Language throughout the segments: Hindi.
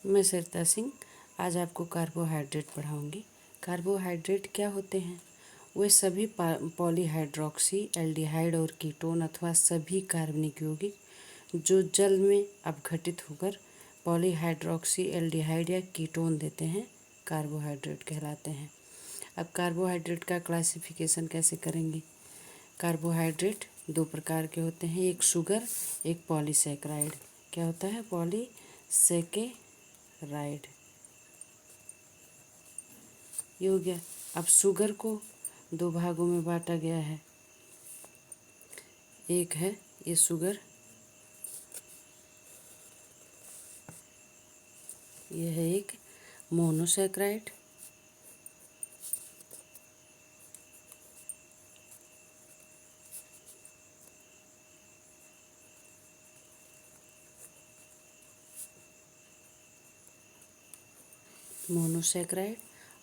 मैं सरिता सिंह आज आपको कार्बोहाइड्रेट पढ़ाऊंगी। कार्बोहाइड्रेट क्या होते हैं? वे सभी पॉलीहाइड्रोक्सी एल्डिहाइड और कीटोन अथवा सभी कार्बनिक यौगिक जो जल में अपघटित होकर पॉलीहाइड्रोक्सी एल्डिहाइड या कीटोन देते हैं, कार्बोहाइड्रेट कहलाते हैं। अब कार्बोहाइड्रेट का क्लासिफिकेशन कैसे करेंगे? कार्बोहाइड्रेट दो प्रकार के होते हैं, एक शुगर, एक पॉलीसैकेराइड। क्या होता है? पॉलीसैकेराइड। ये हो गया। अब शुगर को दो भागों में बांटा गया है। एक है ये शुगर, ये है एक मोनोसैकेराइड,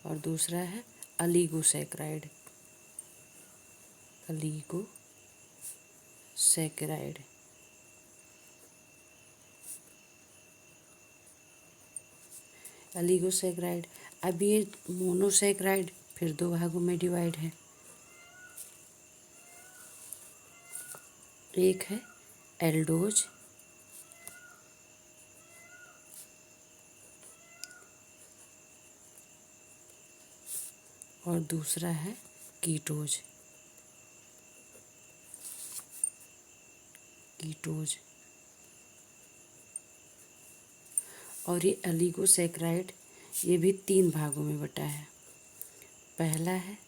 और दूसरा है अलीगोसैकेराइड। अलीगोसैकेराइड। अब ये मोनोसैकेराइड फिर दो भागों में डिवाइड है। एक है एल्डोज और दूसरा है कीटोज। और ये अलीगोसैकेराइड ये भी तीन भागों में बटा है। पहला है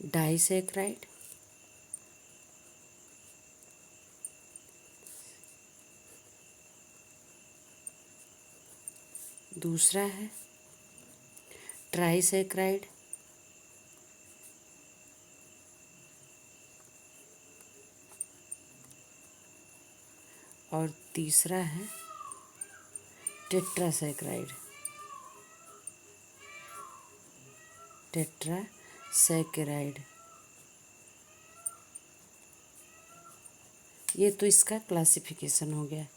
डाइसैकेराइड, दूसरा है ट्राइसैकेराइड और तीसरा है टेट्रासैकेराइड। ये तो इसका क्लासिफिकेशन हो गया।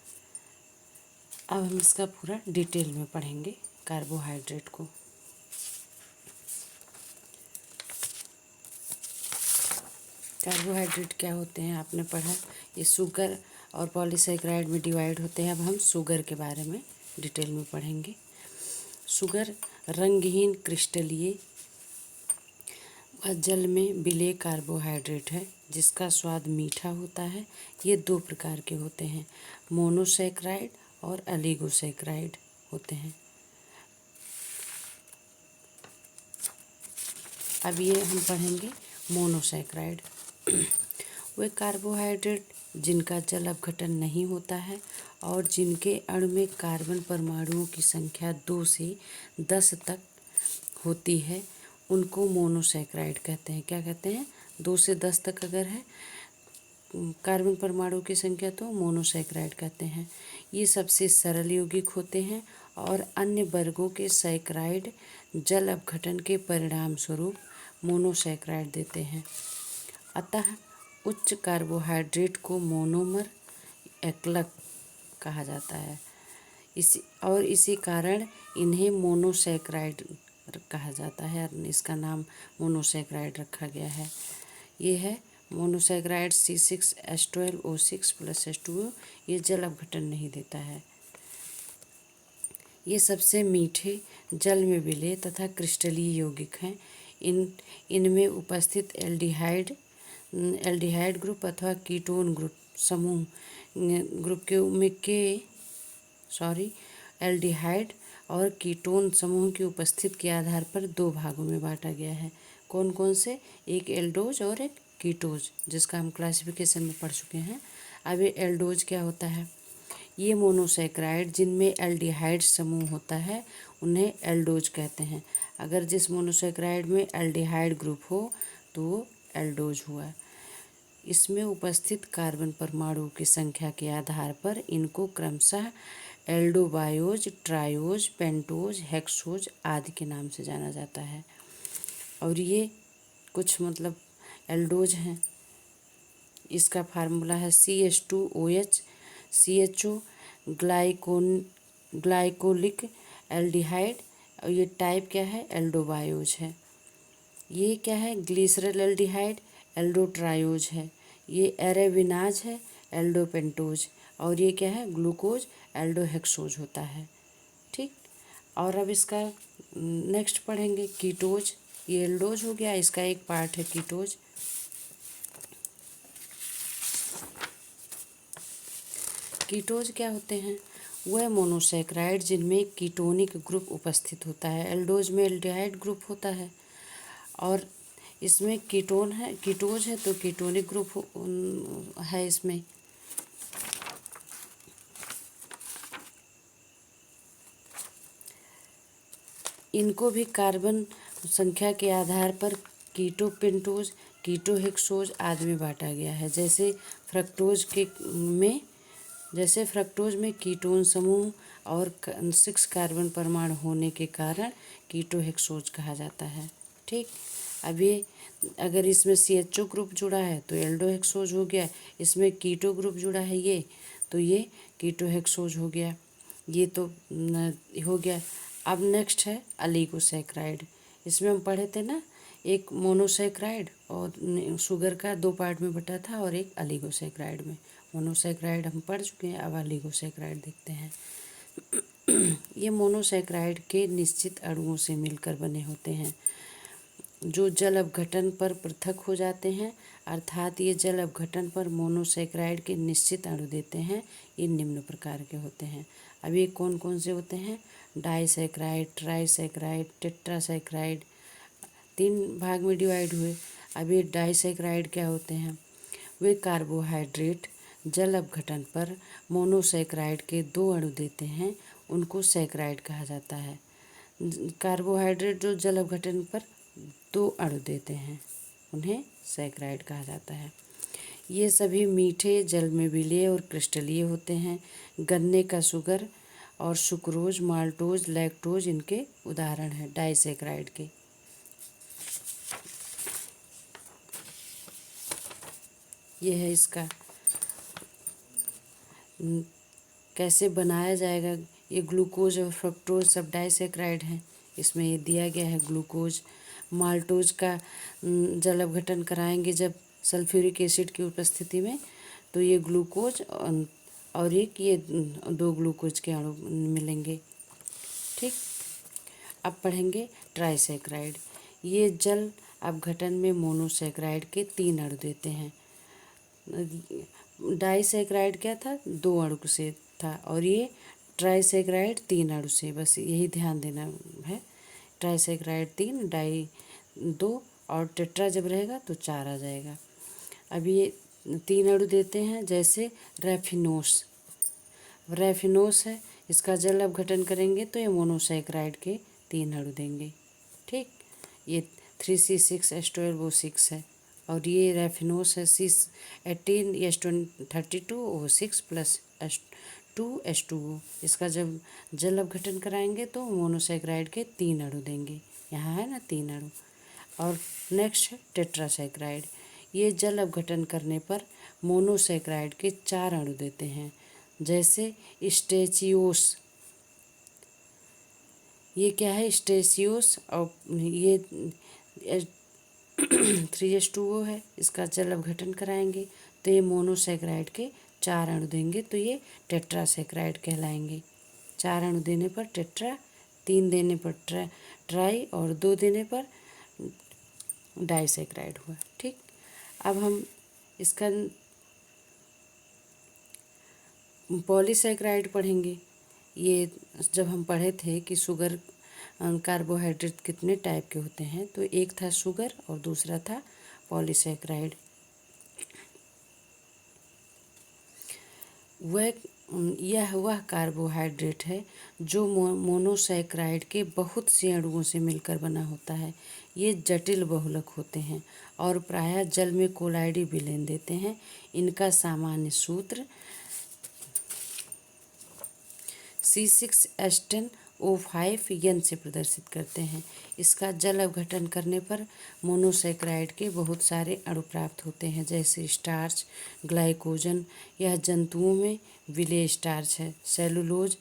अब हम इसका पूरा डिटेल में पढ़ेंगे कार्बोहाइड्रेट को। कार्बोहाइड्रेट क्या होते हैं आपने पढ़ा, ये शुगर और पॉलीसैकेराइड में डिवाइड होते हैं। अब हम शुगर के बारे में डिटेल में पढ़ेंगे। शुगर रंगहीन क्रिस्टलीय व जल में विलेय कार्बोहाइड्रेट है जिसका स्वाद मीठा होता है। ये दो प्रकार के होते हैं, मोनोसैकेराइड और अलीगोसैकेराइड होते हैं। अब ये हम पढ़ेंगे मोनोसैकेराइड। वे कार्बोहाइड्रेट जिनका जल अपघटन नहीं होता है और जिनके अणु में कार्बन परमाणुओं की संख्या 2 से 10 तक होती है, उनको मोनोसैकेराइड कहते हैं। क्या कहते हैं? 2 से 10 तक अगर है कार्बन परमाणु की संख्या तो मोनोसैकेराइड कहते हैं। ये सबसे सरल यौगिक होते हैं और अन्य वर्गों के सैकेराइड जल अपघटन के परिणाम स्वरूप मोनोसैकेराइड देते हैं। अतः उच्च कार्बोहाइड्रेट को मोनोमर एकलक कहा जाता है। इसी कारण इन्हें मोनोसैकेराइड कहा जाता है और इसका नाम मोनोसैकेराइड रखा गया है। ये है मोनोसैकेराइड C6H12O6 + H2O। ये जल अपघटन नहीं देता है। ये सबसे मीठे जल में विलेय तथा क्रिस्टलीय यौगिक हैं। इनमें उपस्थित एल्डिहाइड ग्रुप अथवा कीटोन ग्रुप समूह एल्डिहाइड और कीटोन समूह की उपस्थिति के आधार पर दो भागों में बांटा गया है। कौन कौन से? एक एल्डोज और एक कीटोज, जिसका हम क्लासिफिकेशन में पढ़ चुके हैं। अब ये एल्डोज क्या होता है? ये मोनोसैकेराइड जिनमें एल्डिहाइड समूह होता है उन्हें एल्डोज कहते हैं। अगर जिस मोनोसैकेराइड में एल्डिहाइड ग्रुप हो तो वो एल्डोज हुआ। इसमें उपस्थित कार्बन परमाणु की संख्या के आधार पर इनको क्रमशः एल्डोबायोज, ट्रायोज, पेंटोज, हेक्सोज आदि के नाम से जाना जाता है। और ये कुछ एल्डोज हैं इसका फार्मूला है CH2OH CHO ग्लाइकोलिक एल्डिहाइड। और ये टाइप क्या है, एल्डोबायोज है। ये क्या है, ग्लिसरल एल्डिहाइड एल्डोट्रायोज है। ये एरेबिनाज है, एल्डोपेंटोज। और ये क्या है, ग्लूकोज एल्डोहेक्सोज होता है। ठीक। और अब इसका नेक्स्ट पढ़ेंगे कीटोज। ये एल्डोज हो गया, इसका एक पार्ट है कीटोज। कीटोज क्या होते हैं, वह मोनोसैकराइड जिनमें कीटोनिक ग्रुप उपस्थित होता है। एल्डोज में एल्डिहाइड ग्रुप होता है और इसमें कीटोन है, कीटोज है तो कीटोनिक ग्रुप है इसमें। इनको भी कार्बन संख्या के आधार पर कीटोपेंटोज कीटोहेक्सोज आदि में बांटा गया है। जैसे फ्रक्टोज में कीटोन समूह और 6 कार्बन परमाणु होने के कारण कीटोहेक्सोज कहा जाता है। ठीक। अब ये अगर इसमें CHO ग्रुप जुड़ा है तो एल्डोहेक्सोज हो गया, इसमें कीटो ग्रुप जुड़ा है ये तो ये कीटोहेक्सोज हो गया। ये तो हो गया। अब नेक्स्ट है अलीगोसैकराइड। इसमें हम पढ़े थे ना, एक मोनोसैकराइड और शुगर का 2 पार्ट में बटा था और एक अलीगोसैकराइड में। मोनोसैकराइड हम पढ़ चुके हैं, अब अलीगोसैकराइड देखते हैं। ये मोनोसैकराइड के निश्चित अणुओं से मिलकर बने होते हैं जो जल अपघटन पर पृथक हो जाते हैं, अर्थात ये जल अपघटन पर मोनोसैकराइड के निश्चित अणु देते हैं। ये निम्न प्रकार के होते हैं। अब ये कौन कौन से होते हैं, डाइसैकराइड, ट्राइसैकराइड, टेट्रासैकराइड, 3 भाग में डिवाइड हुए। अब ये डाइसैकराइड क्या होते हैं, वे कार्बोहाइड्रेट जल अपघटन पर मोनोसैकराइड के 2 अणु देते हैं, उनको सैकराइड कहा जाता है। कार्बोहाइड्रेट जो जल अपघटन पर 2 अणु देते हैं उन्हें सैकराइड कहा जाता है। ये सभी मीठे, जल में विलेय और क्रिस्टलीय होते हैं। गन्ने का शुगर और सुक्रोज, माल्टोज, लैक्टोज इनके उदाहरण हैं डाइसैकराइड के। ये है इसका कैसे बनाया जाएगा। ये ग्लूकोज और फ्रक्टोज सब डाइसैकराइड हैं। इसमें ये दिया गया है ग्लूकोज। माल्टोज का जल अपघटन कराएंगे जब सल्फ्यूरिक एसिड की उपस्थिति में, तो ये ग्लूकोज और एक ये 2 ग्लूकोज के अणु मिलेंगे। ठीक। अब पढ़ेंगे ट्राइसैकराइड। ये जल अपघटन में मोनोसैकराइड के 3 अणु देते हैं। डाइसैकराइड क्या था, 2 अणु से था और ये ट्राइसैकराइड 3 अणु से, बस यही ध्यान देना है। ट्राइसैकराइड 3, डाई 2 और टेट्रा जब रहेगा तो 4 आ जाएगा। अब ये 3 अणु देते हैं, जैसे रैफिनोस है, इसका जल अपघटन करेंगे तो ये मोनोसैकराइड के 3 अणु देंगे। ठीक। ये 3C6H12O6 है और ये रैफिनोस है C18H32O6 प्लस H2H2O। इसका जब जल अपघटन कराएंगे तो मोनोसैकराइड के 3 अणु देंगे। यहाँ है ना 3 अणु। और नेक्स्ट है टेट्रासैकराइड। ये जल अपघटन करने पर मोनोसैकराइड के 4 अणु देते हैं, जैसे स्टेचियोस। ये क्या है, स्टेचियोस और ये 3H2O है, इसका जल अपघटन कराएंगे तो ये मोनोसैकराइड के 4 अणु देंगे, तो ये टेट्रासैकराइड कहलाएंगे। 4 अणु देने पर टेट्रा, 3 देने पर ट्राई और 2 देने पर डाइसैकराइड हुआ। ठीक। अब हम इसका पॉलीसैकराइड पढ़ेंगे। ये जब हम पढ़े थे कि शुगर कार्बोहाइड्रेट कितने टाइप के होते हैं, तो एक था शुगर और दूसरा था पॉलीसैकराइड। वह कार्बोहाइड्रेट है जो मोनोसैकराइड के बहुत से अणुओं से मिलकर बना होता है। ये जटिल बहुलक होते हैं और प्रायः जल में कोलाइडी विलयन देते हैं। इनका सामान्य सूत्र C6H10 O5 यन से प्रदर्शित करते हैं। इसका जल अपघटन करने पर मोनोसैकराइड के बहुत सारे अणु प्राप्त होते हैं, जैसे स्टार्च, ग्लाइकोजन। यह जंतुओं में विलेय स्टार्च है। सेलुलोज,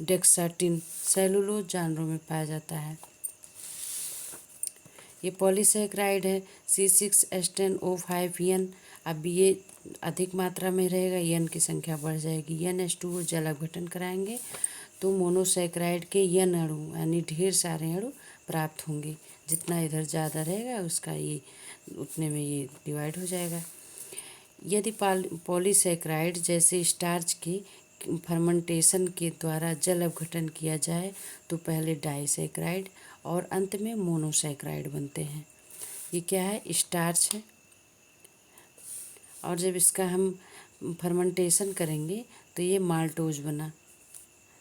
डेक्साटिन। सेलुलोज जानवरों में पाया जाता है। ये पॉलीसैकराइड है C6H10O5 अब ये अधिक मात्रा में रहेगा, यन की संख्या बढ़ जाएगी। NH2O जल अपघटन कराएंगे तो मोनोसैकराइड के यन अणु यानी ढेर सारे अणु प्राप्त होंगे। जितना इधर ज़्यादा रहेगा उसका ये उतने में ये डिवाइड हो जाएगा। यदि पॉलीसैकराइड जैसे स्टार्च के फर्मेंटेशन के द्वारा जल अपघटन किया जाए तो पहले डाइसैकराइड और अंत में मोनोसैकराइड बनते हैं। ये क्या है? स्टार्च है। और जब इसका हम फर्मेंटेशन करेंगे तो ये माल्टोज बना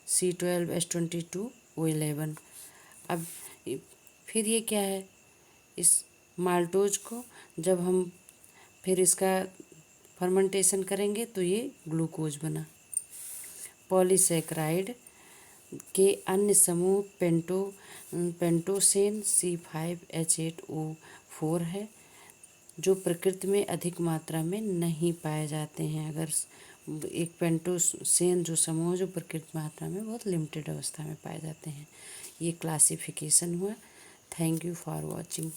C12H22O11। अब फिर ये क्या है? इस माल्टोज को जब हम फिर इसका फर्मेंटेशन करेंगे तो ये ग्लूकोज बना। पॉलीसैकराइड के अन्य समूह पेंटोसेन C5H8O4 है, जो प्रकृति में अधिक मात्रा में नहीं पाए जाते हैं। अगर एक पेंटोसेन जो समूह जो प्रकृति मात्रा में बहुत लिमिटेड अवस्था में पाए जाते हैं। ये क्लासिफिकेशन हुआ। Thank you for watching.